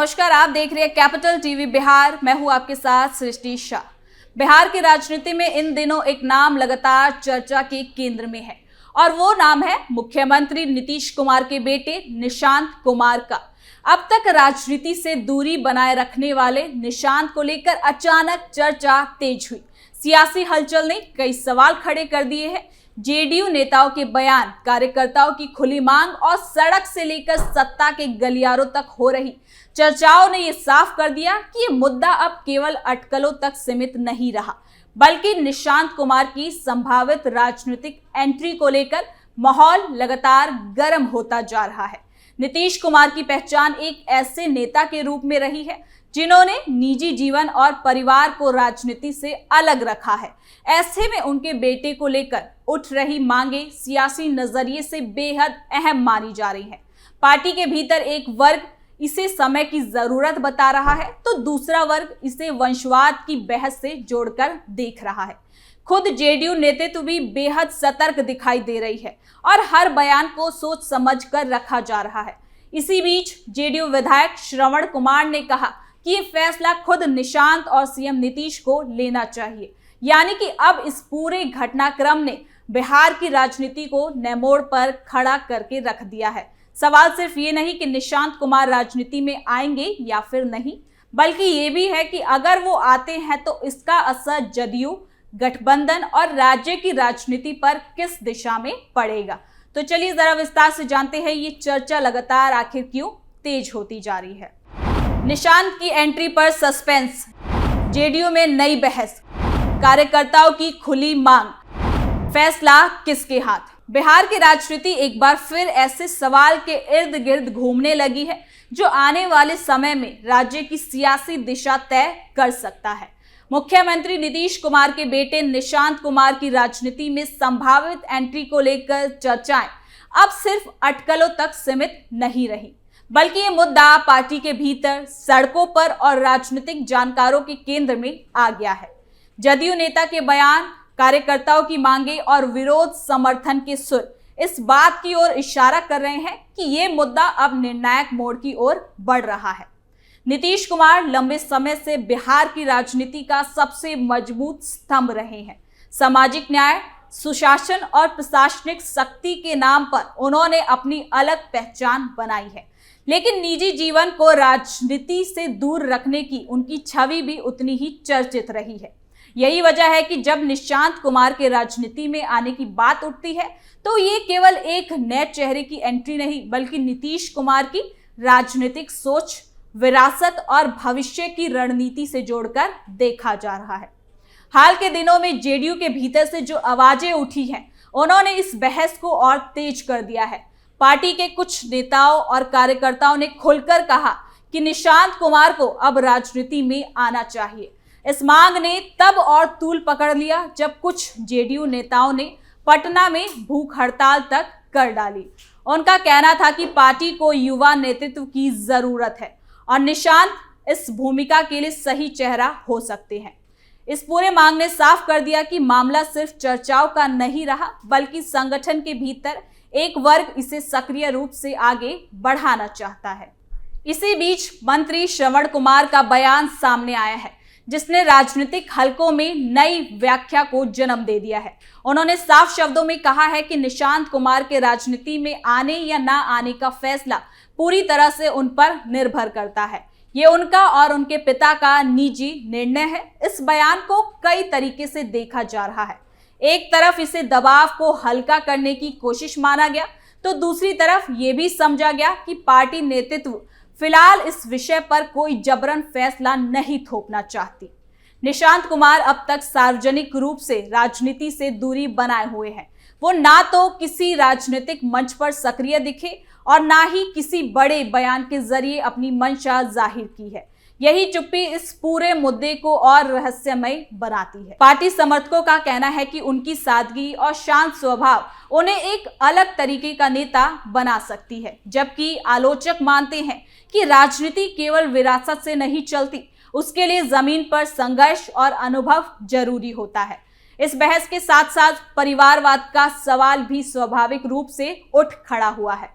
नमस्कार, आप देख रहे हैं कैपिटल टीवी बिहार। मैं हूं आपके साथ सृष्टि शाह। बिहार की राजनीति में इन दिनों एक नाम लगातार चर्चा के केंद्र में है और वो नाम है मुख्यमंत्री नीतीश कुमार के बेटे निशांत कुमार का। अब तक राजनीति से दूरी बनाए रखने वाले निशांत को लेकर अचानक चर्चा तेज हुई। सियासी हलचल ने कई सवाल खड़े कर दिए हैं। जेडीयू नेताओं के बयान, कार्यकर्ताओं की खुली मांग और सड़क से लेकर सत्ता के गलियारों तक हो रही चर्चाओं ने यह साफ कर दिया कि ये मुद्दा अब केवल अटकलों तक सीमित नहीं रहा, बल्कि निशांत कुमार की संभावित राजनीतिक एंट्री को लेकर माहौल लगातार गर्म होता जा रहा है। नीतीश कुमार की पहचान एक ऐसे नेता के रूप में रही है जिन्होंने निजी जीवन और परिवार को राजनीति से अलग रखा है। ऐसे में उनके बेटे को लेकर उठ रही मांगे सियासी नजरिए से बेहद अहम मानी जा रही हैं। पार्टी के भीतर एक वर्ग इसे समय की जरूरत बता रहा है, तो दूसरा वर्ग इसे वंशवाद की बहस से जोड़कर देख रहा है। खुद जेडीयू नेतृत्व भी बेहद सतर्क दिखाई दे रही है और हर बयान को सोच समझ कर रखा जा रहा है। इसी बीच जेडीयू विधायक श्रवण कुमार ने कहा कि ये फैसला खुद निशांत और सीएम नीतीश को लेना चाहिए, यानी कि अब इस पूरे घटनाक्रम ने बिहार की राजनीति को नैमोड़ पर खड़ा करके रख दिया है। सवाल सिर्फ ये नहीं कि निशांत कुमार राजनीति में आएंगे या फिर नहीं, बल्कि ये भी है कि अगर वो आते हैं तो इसका असर जदयू, गठबंधन और राज्य की राजनीति पर किस दिशा में पड़ेगा। तो चलिए जरा विस्तार से जानते हैं ये चर्चा लगातार आखिर क्यों तेज होती जा रही है। निशांत की एंट्री पर सस्पेंस, जेडीयू में नई बहस, कार्यकर्ताओं की खुली मांग, फैसला किसके हाथ। बिहार की राजनीति एक बार फिर ऐसे सवाल के इर्द गिर्द घूमने लगी है जो आने वाले समय में राज्य की सियासी दिशा तय कर सकता है। मुख्यमंत्री नीतीश कुमार के बेटे निशांत कुमार की राजनीति में संभावित एंट्री को लेकर चर्चाएं अब सिर्फ अटकलों तक सीमित नहीं रही, बल्कि ये मुद्दा पार्टी के भीतर, सड़कों पर और राजनीतिक जानकारों के केंद्र में आ गया है। जदयू नेता के बयान, कार्यकर्ताओं की मांगे और विरोध समर्थन के सुर इस बात की ओर इशारा कर रहे हैं कि ये मुद्दा अब निर्णायक मोड़ की ओर बढ़ रहा है। नीतीश कुमार लंबे समय से बिहार की राजनीति का सबसे मजबूत स्तंभ रहे हैं। सामाजिक न्याय, सुशासन और प्रशासनिक शक्ति के नाम पर उन्होंने अपनी अलग पहचान बनाई है, लेकिन निजी जीवन को राजनीति से दूर रखने की उनकी छवि भी उतनी ही चर्चित रही है। यही वजह है कि जब निशांत कुमार के राजनीति में आने की बात उठती है तो ये केवल एक नए चेहरे की एंट्री नहीं, बल्कि नीतीश कुमार की राजनीतिक सोच, विरासत और भविष्य की रणनीति से जोड़कर देखा जा रहा है। हाल के दिनों में जेडीयू के भीतर से जो आवाजें उठी हैं, उन्होंने इस बहस को और तेज कर दिया है। पार्टी के कुछ नेताओं और कार्यकर्ताओं ने खुलकर कहा कि निशांत कुमार को अब राजनीति में आना चाहिए। इस मांग ने तब और तूल पकड़ लिया जब कुछ जेडीयू नेताओं ने पटना में भूख हड़ताल तक कर डाली। उनका कहना था कि पार्टी को युवा नेतृत्व की जरूरत है और निशांत इस भूमिका के लिए सही चेहरा हो सकते हैं। इस पूरे मांग ने साफ कर दिया कि मामला सिर्फ चर्चाओं का नहीं रहा, बल्कि संगठन के भीतर एक वर्ग इसे सक्रिय रूप से आगे बढ़ाना चाहता है। इसी बीच मंत्री श्रवण कुमार का बयान सामने आया है, जिसने राजनीतिक हलकों में नई व्याख्या को जन्म दे दिया है। उन्होंने साफ शब्दों में कहा है कि निशांत कुमार के राजनीति में आने या ना आने का फैसला पूरी तरह से उन पर निर्भर करता है। ये उनका और उनके पिता का निजी निर्णय है। इस बयान को कई तरीके से देखा जा रहा है। एक तरफ इसे दबाव को हल्का करने की कोशिश माना गया, तो दूसरी तरफ ये भी समझा गया कि पार्टी नेतृत्व फिलहाल इस विषय पर कोई जबरन फैसला नहीं थोपना चाहती। निशांत कुमार अब तक सार्वजनिक रूप से राजनीति से दूरी बनाए हुए हैं। वो ना तो किसी राजनीतिक मंच पर सक्रिय दिखे और ना ही किसी बड़े बयान के जरिए अपनी मंशा जाहिर की है। यही चुप्पी इस पूरे मुद्दे को और रहस्यमय बनाती है। पार्टी समर्थकों का कहना है कि उनकी सादगी और शांत स्वभाव उन्हें एक अलग तरीके का नेता बना सकती है, जबकि आलोचक मानते हैं कि राजनीति केवल विरासत से नहीं चलती, उसके लिए जमीन पर संघर्ष और अनुभव जरूरी होता है। इस बहस के साथ साथ परिवारवाद का सवाल भी स्वाभाविक रूप से उठ खड़ा हुआ है।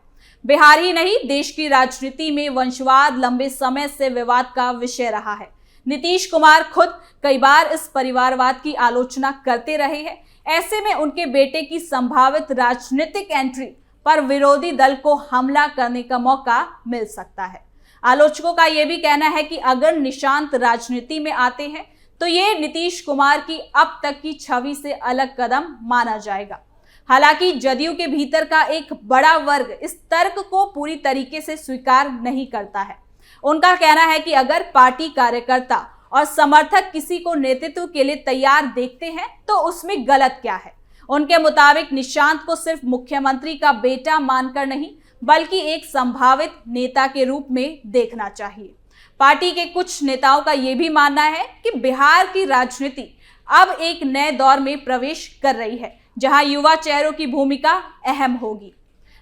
बिहार ही नहीं, देश की राजनीति में वंशवाद लंबे समय से विवाद का विषय रहा है। नीतीश कुमार खुद कई बार इस परिवारवाद की आलोचना करते रहे हैं। ऐसे में उनके बेटे की संभावित राजनीतिक एंट्री पर विरोधी दल को हमला करने का मौका मिल सकता है। आलोचकों का यह भी कहना है कि अगर निशांत राजनीति में आते हैं तो ये नीतीश कुमार की अब तक की छवि से अलग कदम माना जाएगा। हालांकि जदयू के भीतर का एक बड़ा वर्ग इस तर्क को पूरी तरीके से स्वीकार नहीं करता है। उनका कहना है कि अगर पार्टी कार्यकर्ता और समर्थक किसी को नेतृत्व के लिए तैयार देखते हैं तो उसमें गलत क्या है। उनके मुताबिक निशांत को सिर्फ मुख्यमंत्री का बेटा मानकर नहीं बल्कि एक संभावित नेता के रूप में देखना चाहिए। पार्टी के कुछ नेताओं का यह भी मानना है कि बिहार की राजनीति अब एक नए दौर में प्रवेश कर रही है, जहां युवा चेहरों की भूमिका अहम होगी।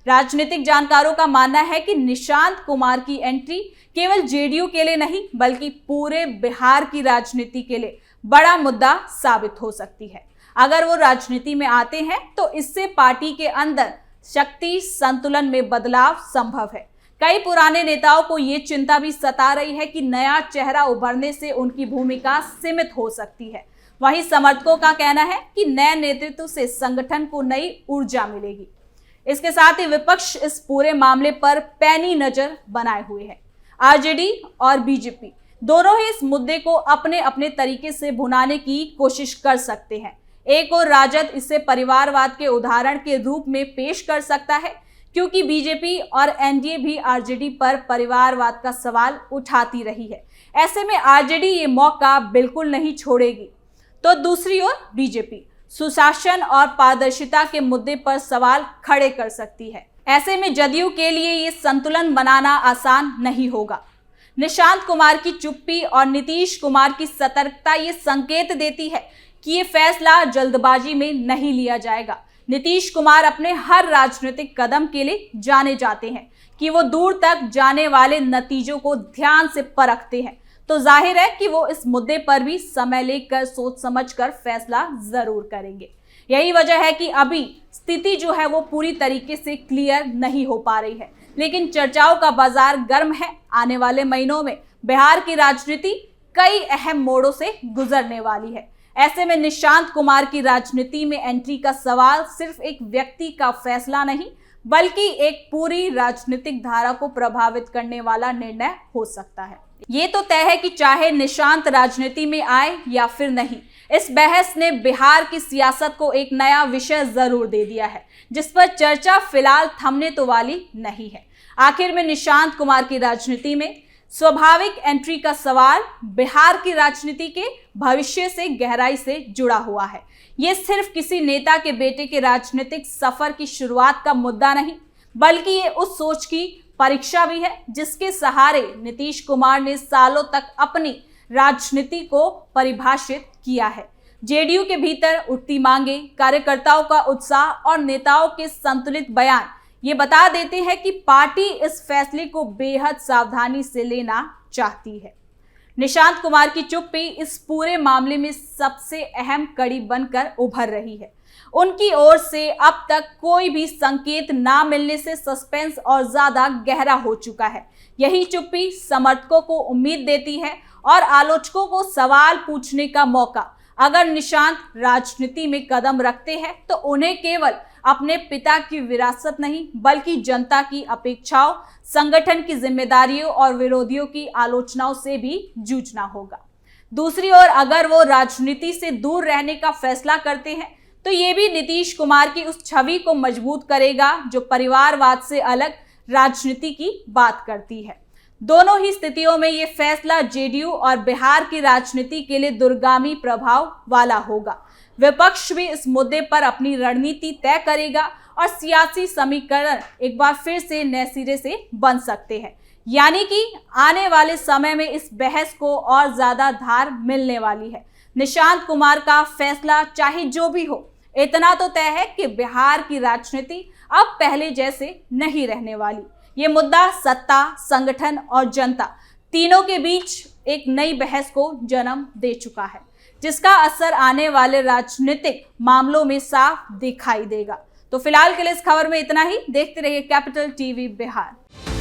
राजनीतिक जानकारों का मानना है कि निशांत कुमार की एंट्री केवल जेडीयू के लिए नहीं बल्कि पूरे बिहार की राजनीति के लिए बड़ा मुद्दा साबित हो सकती है। अगर वो राजनीति में आते हैं तो इससे पार्टी के अंदर शक्ति संतुलन में बदलाव संभव है। कई पुराने नेताओं को ये चिंता भी सता रही है कि नया चेहरा उभरने से उनकी भूमिका सीमित हो सकती है। वहीं समर्थकों का कहना है कि नए नेतृत्व से संगठन को नई ऊर्जा मिलेगी। इसके साथ ही विपक्ष इस पूरे मामले पर पैनी नजर बनाए हुए है। आरजेडी और बीजेपी दोनों ही इस मुद्दे को अपने अपने तरीके से भुनाने की कोशिश कर सकते हैं। एक और राजद इसे परिवारवाद के उदाहरण के रूप में पेश कर सकता है, क्योंकि बीजेपी और एनडीए भी आरजेडी पर परिवारवाद का सवाल उठाती रही है। ऐसे में आरजेडी ये मौका बिल्कुल नहीं छोड़ेगी। तो दूसरी ओर बीजेपी सुशासन और पारदर्शिता के मुद्दे पर सवाल खड़े कर सकती है। ऐसे में जदयू के लिए ये संतुलन बनाना आसान नहीं होगा। निशांत कुमार की चुप्पी और नीतीश कुमार की सतर्कता ये संकेत देती है कि ये फैसला जल्दबाजी में नहीं लिया जाएगा। नीतीश कुमार अपने हर राजनीतिक कदम के लिए जाने जाते हैं कि वो दूर तक जाने वाले नतीजों को ध्यान से परखते हैं। तो जाहिर है कि वो इस मुद्दे पर भी समय लेकर सोच समझकर फैसला जरूर करेंगे। यही वजह है कि अभी स्थिति जो है वो पूरी तरीके से क्लियर नहीं हो पा रही है, लेकिन चर्चाओं का बाजार गर्म है। आने वाले महीनों में बिहार की राजनीति कई अहम मोड़ों से गुजरने वाली है। ऐसे में निशांत कुमार की राजनीति में एंट्री का सवाल सिर्फ एक व्यक्ति का फैसला नहीं बल्कि एक पूरी राजनीतिक धारा को प्रभावित करने वाला निर्णय हो सकता है। ये तो तय है कि चाहे निशांत राजनीति में आए या फिर नहीं, इस बहस ने बिहार की सियासत को एक नया विषय जरूर दे दिया है, जिस पर चर्चा फिलहाल थमने तो वाली नहीं है। आखिर में निशांत कुमार की राजनीति में स्वाभाविक एंट्री का सवाल बिहार की राजनीति के भविष्य से गहराई से जुड़ा हुआ है। ये सिर्फ किसी नेता के बेटे के राजनीतिक सफर की शुरुआत का मुद्दा नहीं बल्कि ये उस सोच की परीक्षा भी है जिसके सहारे नीतीश कुमार ने सालों तक अपनी राजनीति को परिभाषित किया है। जेडीयू के भीतर उठती मांगे, कार्यकर्ताओं का उत्साह और नेताओं के संतुलित बयान ये बता देते हैं कि पार्टी इस फैसले को बेहद सावधानी से लेना चाहती है। निशांत कुमार की चुप्पी इस पूरे मामले में सबसे अहम कड़ी बनकर उभर रही है। उनकी ओर से अब तक कोई भी संकेत ना मिलने से सस्पेंस और ज्यादा गहरा हो चुका है। यही चुप्पी समर्थकों को उम्मीद देती है और आलोचकों को सवाल पूछने का मौका। अगर निशांत राजनीति में कदम रखते हैं तो उन्हें केवल अपने पिता की विरासत नहीं बल्कि जनता की अपेक्षाओं, संगठन की जिम्मेदारियों और विरोधियों की आलोचनाओं से भी जूझना होगा। दूसरी ओर अगर वो राजनीति से दूर रहने का फैसला करते हैं तो ये भी नीतीश कुमार की उस छवि को मजबूत करेगा जो परिवारवाद से अलग राजनीति की बात करती है। दोनों ही स्थितियों में ये फैसला जेडीयू और बिहार की राजनीति के लिए दूरगामी प्रभाव वाला होगा। विपक्ष भी इस मुद्दे पर अपनी रणनीति तय करेगा और सियासी समीकरण एक बार फिर से नए सिरे से बन सकते हैं। यानी कि आने वाले समय में इस बहस को और ज्यादा धार मिलने वाली है। निशांत कुमार का फैसला चाहे जो भी हो, इतना तो तय है कि बिहार की राजनीति अब पहले जैसे नहीं रहने वाली। ये मुद्दा सत्ता, संगठन और जनता तीनों के बीच एक नई बहस को जन्म दे चुका है, जिसका असर आने वाले राजनीतिक मामलों में साफ दिखाई देगा। तो फिलहाल के लिए इस खबर में इतना ही। देखते रहिए कैपिटल टीवी बिहार।